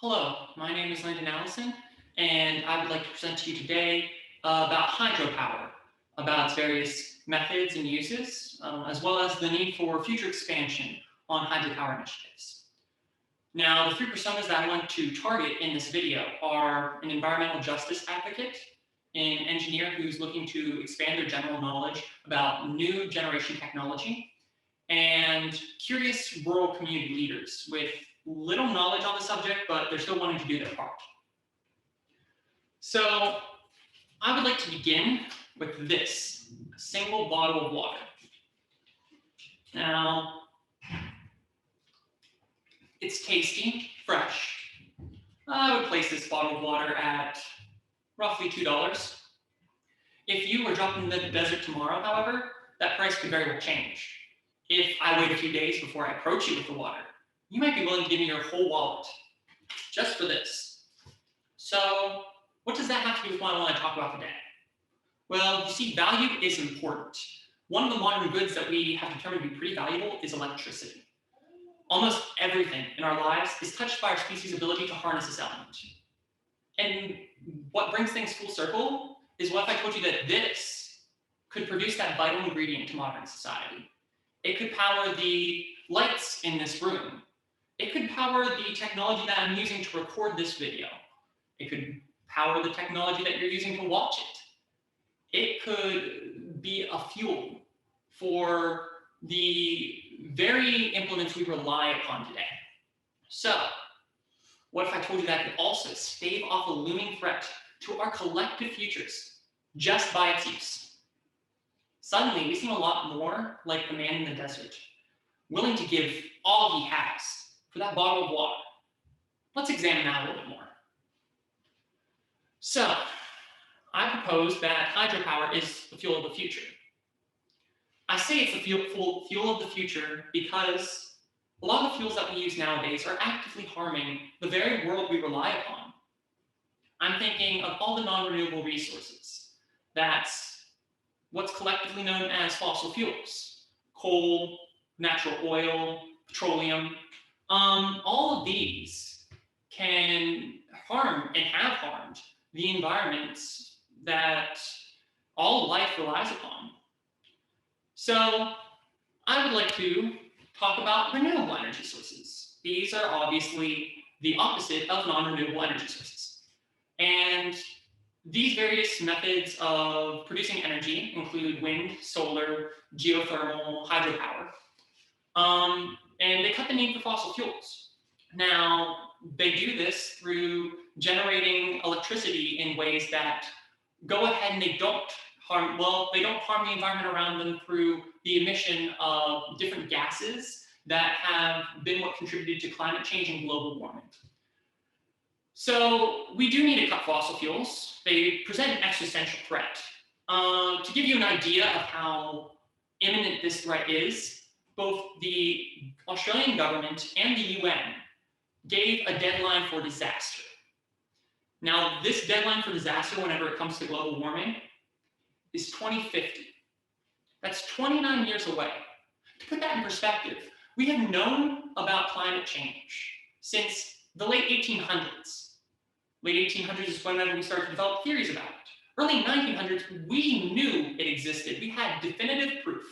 Hello, my name is Landon Allison, and I would like to present to you today about hydropower, about its various methods and uses, as well as the need for future expansion on hydropower initiatives. Now, the three personas that I want to target in this video are an environmental justice advocate, an engineer who's looking to expand their general knowledge about new generation technology, and curious rural community leaders with little knowledge on the subject, but they're still wanting to do their part. So I would like to begin with this, a single bottle of water. Now, it's tasty, fresh. I would place this bottle of water at roughly $2. If you were dropping in the desert tomorrow, however, that price could very well change. If I wait a few days before I approach you with the water, you might be willing to give me your whole wallet just for this. So what does that have to do with what I want to talk about today? Well, you see, value is important. One of the modern goods that we have determined to be pretty valuable is electricity. Almost everything in our lives is touched by our species' ability to harness this element. And what brings things full circle is what if I told you that this could produce that vital ingredient to modern society. It could power the lights in this room. It could power the technology that I'm using to record this video. It could power the technology that you're using to watch it. It could be a fuel for the very implements we rely upon today. So, what if I told you that it could also stave off a looming threat to our collective futures just by its use? Suddenly, we seem a lot more like the man in the desert, willing to give all he has for that bottle of water. Let's examine that a little bit more. So, I propose that hydropower is the fuel of the future. I say it's the fuel of the future because a lot of the fuels that we use nowadays are actively harming the very world we rely upon. I'm thinking of all the non-renewable resources. That's what's collectively known as fossil fuels: coal, natural oil, petroleum. All of these can harm and have harmed the environments that all life relies upon. So I would like to talk about renewable energy sources. These are obviously the opposite of non-renewable energy sources. And these various methods of producing energy include wind, solar, geothermal, hydropower. And they cut the need for fossil fuels. Now, they do this through generating electricity in ways that go ahead and they don't harm the environment around them through the emission of different gases that have been what contributed to climate change and global warming. So we do need to cut fossil fuels. They present an existential threat. To give you an idea of how imminent this threat is, both the Australian government and the UN gave a deadline for disaster. Now, this deadline for disaster, whenever it comes to global warming, is 2050. That's 29 years away. To put that in perspective, we have known about climate change since the late 1800s. Late 1800s is whenever we started to develop theories about it. Early 1900s, we knew it existed. We had definitive proof.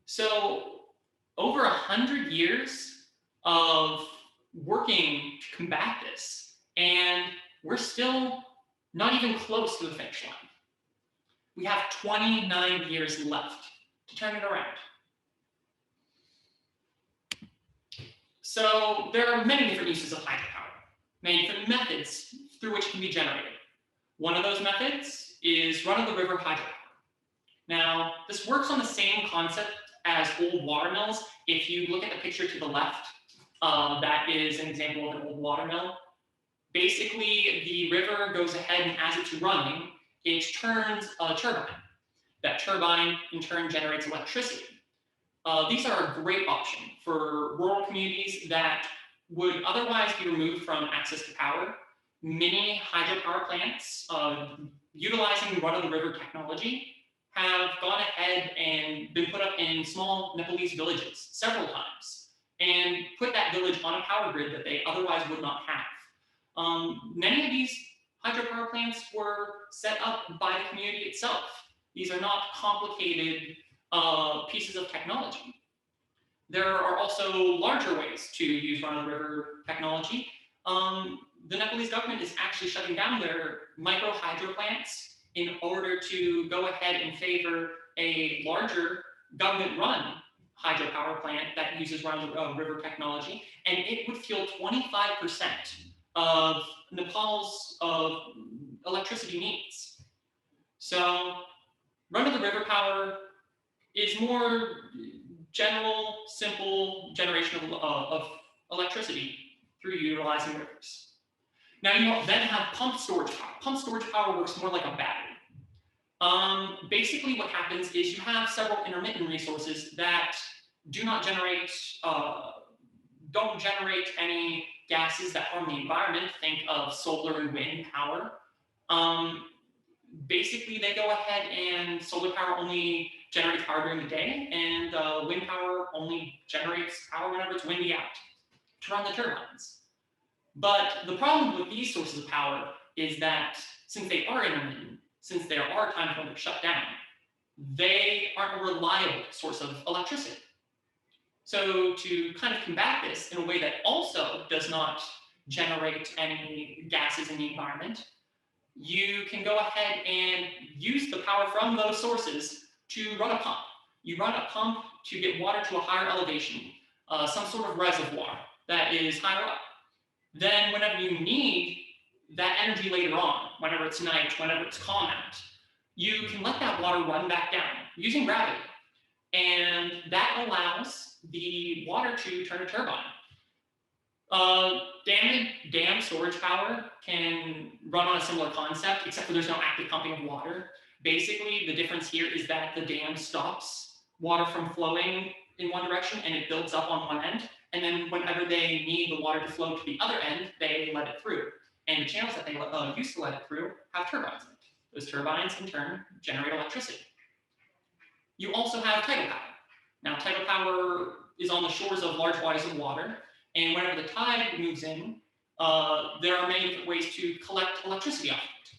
So over 100 years of working to combat this, and we're still not even close to the finish line. We have 29 years left to turn it around. So there are many different uses of hydropower, many different methods through which it can be generated. One of those methods is run-of-the-river hydropower. Now, this works on the same concept as old water mills. If you look at the picture to the left, that is an example of an old water mill. Basically, the river goes ahead and as it's running, it turns a turbine. That turbine, in turn, generates electricity. These are a great option for rural communities that would otherwise be removed from access to power. Many hydropower plants, utilizing run-of-the-river technology, have gone ahead and been put up in small Nepalese villages several times and put that village on a power grid that they otherwise would not have. Many of these hydropower plants were set up by the community itself. These are not complicated pieces of technology. There are also larger ways to use run-of-the-river technology. The Nepalese government is actually shutting down their micro hydro plants in order to go ahead and favor a larger government-run hydropower plant that uses run-of-the-river technology, and it would fuel 25% of Nepal's electricity needs. So run-of-the-river power is more general, simple generation of electricity through utilizing rivers. Now you then have pumped storage power. Pumped storage power works more like a battery. Basically what happens is you have several intermittent resources that don't generate any gases that harm the environment. Think of solar and wind power. Basically they go ahead and solar power only generates power during the day, and wind power only generates power whenever it's windy out to run the turbines. But the problem with these sources of power is that since they are intermittent, since there are times when they're shut down, they aren't a reliable source of electricity. So to kind of combat this in a way that also does not generate any gases in the environment, you can go ahead and use the power from those sources to run a pump. You run a pump to get water to a higher elevation, some sort of reservoir that is higher up. Then whenever you need that energy later on, whenever it's night, whenever it's calm out, you can let that water run back down using gravity. And that allows the water to turn a turbine. Dam storage power can run on a similar concept, except for there's no active pumping of water. Basically, the difference here is that the dam stops water from flowing in one direction and it builds up on one end. And then whenever they need the water to flow to the other end, they let it through. And the channels that they used to let it through have turbines in it. Those turbines, in turn, generate electricity. You also have tidal power. Now, tidal power is on the shores of large bodies of water. And whenever the tide moves in, there are many different ways to collect electricity off it.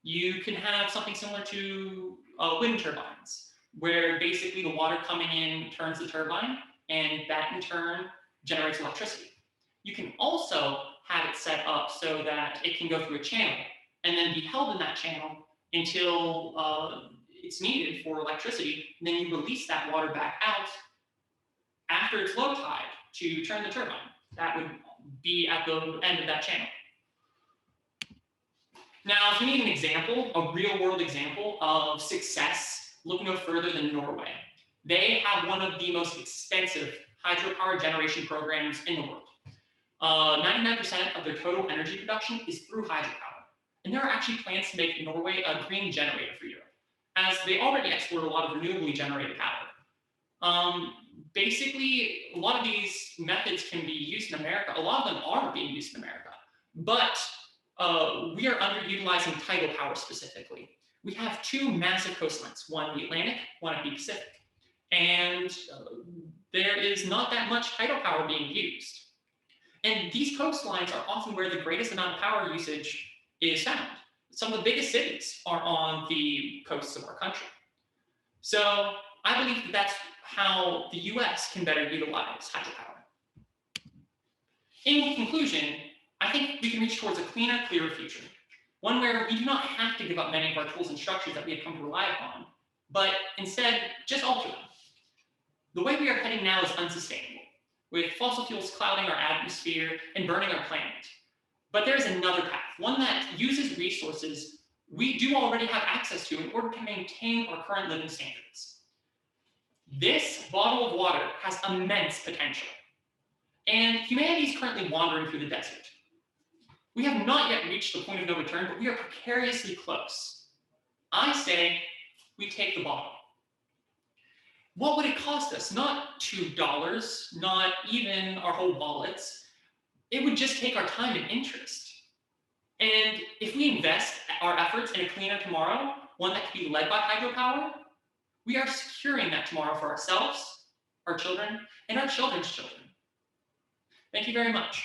You can have something similar to wind turbines, where basically the water coming in turns the turbine, and that in turn generates electricity. You can also have it set up so that it can go through a channel and then be held in that channel until it's needed for electricity. And then you release that water back out after it's low tide to turn the turbine. That would be at the end of that channel. Now, if you need an example, a real world example of success, look no further than Norway. They have one of the most extensive hydropower generation programs in the world. 99% of their total energy production is through hydropower. And there are actually plans to make Norway a green generator for Europe, as they already export a lot of renewably generated power. Basically, a lot of these methods can be used in America. A lot of them are being used in America, but we are underutilizing tidal power specifically. We have two massive coastlines, one at the Atlantic, one at the Pacific. And there is not that much tidal power being used. And these coastlines are often where the greatest amount of power usage is found. Some of the biggest cities are on the coasts of our country. So I believe that that's how the US can better utilize hydropower. In conclusion, I think we can reach towards a cleaner, clearer future. One where we do not have to give up many of our tools and structures that we have come to rely upon, but instead just alter them. The way we are heading now is unsustainable, with fossil fuels clouding our atmosphere and burning our planet. But there is another path, one that uses resources we do already have access to in order to maintain our current living standards. This bottle of water has immense potential, and humanity is currently wandering through the desert. We have not yet reached the point of no return, but we are precariously close. I say we take the bottle. What would it cost us? Not $2, not even our whole wallets. It would just take our time and interest. And if we invest our efforts in a cleaner tomorrow, one that can be led by hydropower, we are securing that tomorrow for ourselves, our children, and our children's children. Thank you very much.